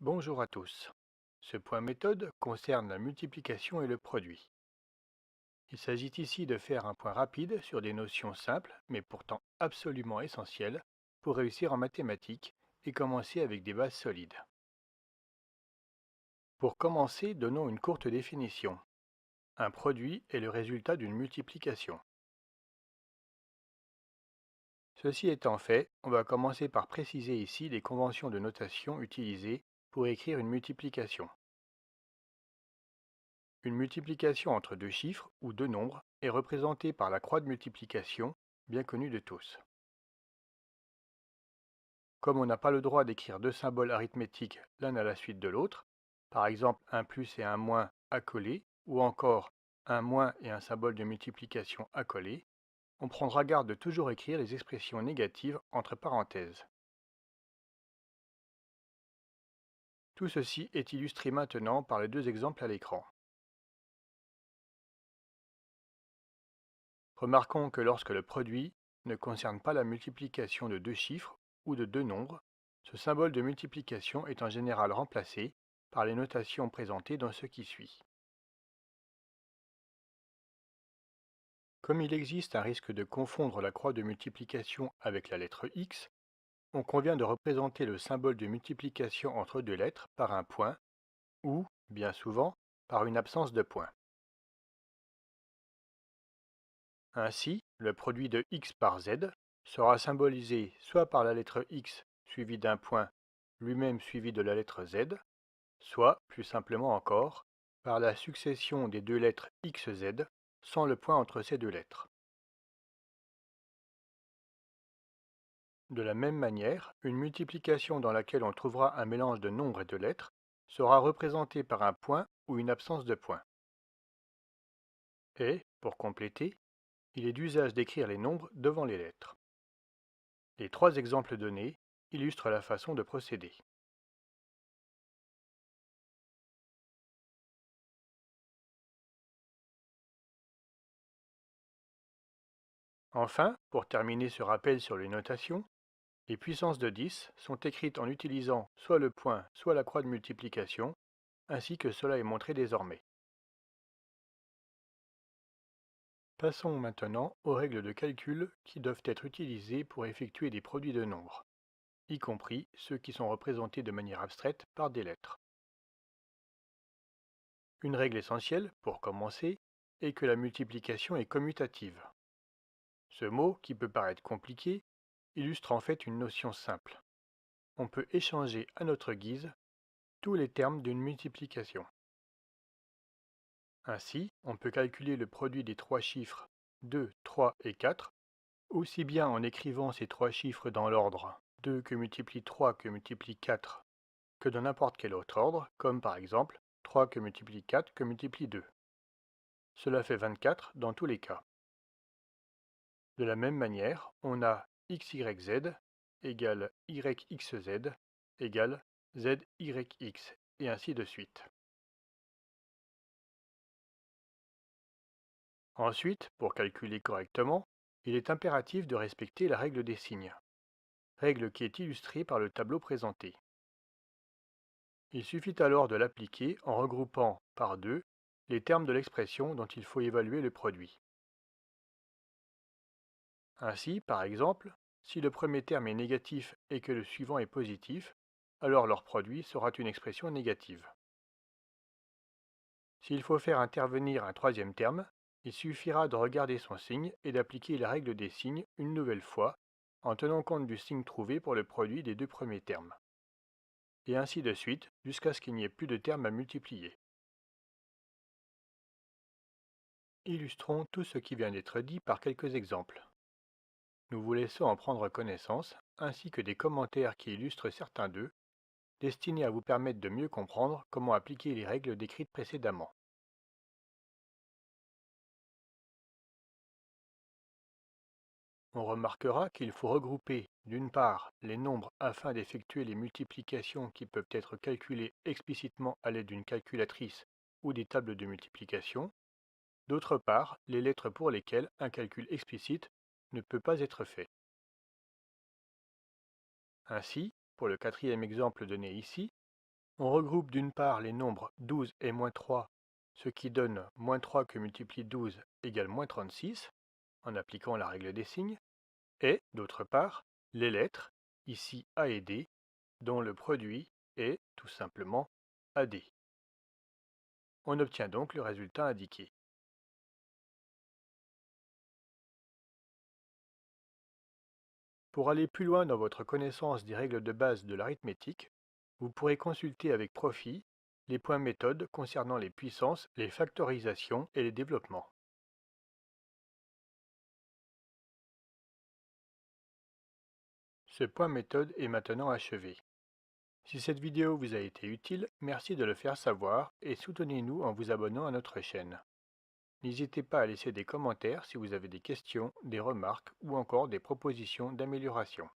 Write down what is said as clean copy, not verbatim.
Bonjour à tous. Ce point méthode concerne la multiplication et le produit. Il s'agit ici de faire un point rapide sur des notions simples, mais pourtant absolument essentielles, pour réussir en mathématiques et commencer avec des bases solides. Pour commencer, donnons une courte définition. Un produit est le résultat d'une multiplication. Ceci étant fait, on va commencer par préciser ici les conventions de notation utilisées pour écrire une multiplication. Une multiplication entre deux chiffres ou deux nombres est représentée par la croix de multiplication, bien connue de tous. Comme on n'a pas le droit d'écrire deux symboles arithmétiques l'un à la suite de l'autre, par exemple un plus et un moins accolés, ou encore un moins et un symbole de multiplication accolé, on prendra garde de toujours écrire les expressions négatives entre parenthèses. Tout ceci est illustré maintenant par les deux exemples à l'écran. Remarquons que lorsque le produit ne concerne pas la multiplication de deux chiffres ou de deux nombres, ce symbole de multiplication est en général remplacé par les notations présentées dans ce qui suit. Comme il existe un risque de confondre la croix de multiplication avec la lettre X, on convient de représenter le symbole de multiplication entre deux lettres par un point ou, bien souvent, par une absence de point. Ainsi, le produit de x par z sera symbolisé soit par la lettre x suivie d'un point lui-même suivi de la lettre z, soit, plus simplement encore, par la succession des deux lettres xz sans le point entre ces deux lettres. De la même manière, une multiplication dans laquelle on trouvera un mélange de nombres et de lettres sera représentée par un point ou une absence de point. Et, pour compléter, il est d'usage d'écrire les nombres devant les lettres. Les trois exemples donnés illustrent la façon de procéder. Enfin, pour terminer ce rappel sur les notations, les puissances de 10 sont écrites en utilisant soit le point, soit la croix de multiplication, ainsi que cela est montré désormais. Passons maintenant aux règles de calcul qui doivent être utilisées pour effectuer des produits de nombres, y compris ceux qui sont représentés de manière abstraite par des lettres. Une règle essentielle, pour commencer, est que la multiplication est commutative. Ce mot, qui peut paraître compliqué, illustre en fait une notion simple. On peut échanger à notre guise tous les termes d'une multiplication. Ainsi, on peut calculer le produit des trois chiffres 2, 3 et 4, aussi bien en écrivant ces trois chiffres dans l'ordre 2 que multiplie 3 que multiplie 4 que dans n'importe quel autre ordre, comme par exemple 3 que multiplie 4 que multiplie 2. Cela fait 24 dans tous les cas. De la même manière, on a xyz égale yxz égale zyx, et ainsi de suite. Ensuite, pour calculer correctement, il est impératif de respecter la règle des signes, règle qui est illustrée par le tableau présenté. Il suffit alors de l'appliquer en regroupant par deux les termes de l'expression dont il faut évaluer le produit. Ainsi, par exemple, si le premier terme est négatif et que le suivant est positif, alors leur produit sera une expression négative. S'il faut faire intervenir un troisième terme, il suffira de regarder son signe et d'appliquer la règle des signes une nouvelle fois, en tenant compte du signe trouvé pour le produit des deux premiers termes. Et ainsi de suite, jusqu'à ce qu'il n'y ait plus de termes à multiplier. Illustrons tout ce qui vient d'être dit par quelques exemples. Nous vous laissons en prendre connaissance, ainsi que des commentaires qui illustrent certains d'eux, destinés à vous permettre de mieux comprendre comment appliquer les règles décrites précédemment. On remarquera qu'il faut regrouper, d'une part, les nombres afin d'effectuer les multiplications qui peuvent être calculées explicitement à l'aide d'une calculatrice ou des tables de multiplication, d'autre part, les lettres pour lesquelles un calcul explicite ne peut pas être fait. Ainsi, pour le quatrième exemple donné ici, On regroupe d'une part les nombres 12 et moins 3, ce qui donne moins 3 que multiplie 12 égale moins 36, en appliquant la règle des signes, et, d'autre part, les lettres, ici A et D, dont le produit est, tout simplement, AD. On obtient donc le résultat indiqué. Pour aller plus loin dans votre connaissance des règles de base de l'arithmétique, vous pourrez consulter avec profit les points méthode concernant les puissances, les factorisations et les développements. Ce point méthode est maintenant achevé. Si cette vidéo vous a été utile, merci de le faire savoir et soutenez-nous en vous abonnant à notre chaîne. N'hésitez pas à laisser des commentaires si vous avez des questions, des remarques ou encore des propositions d'amélioration.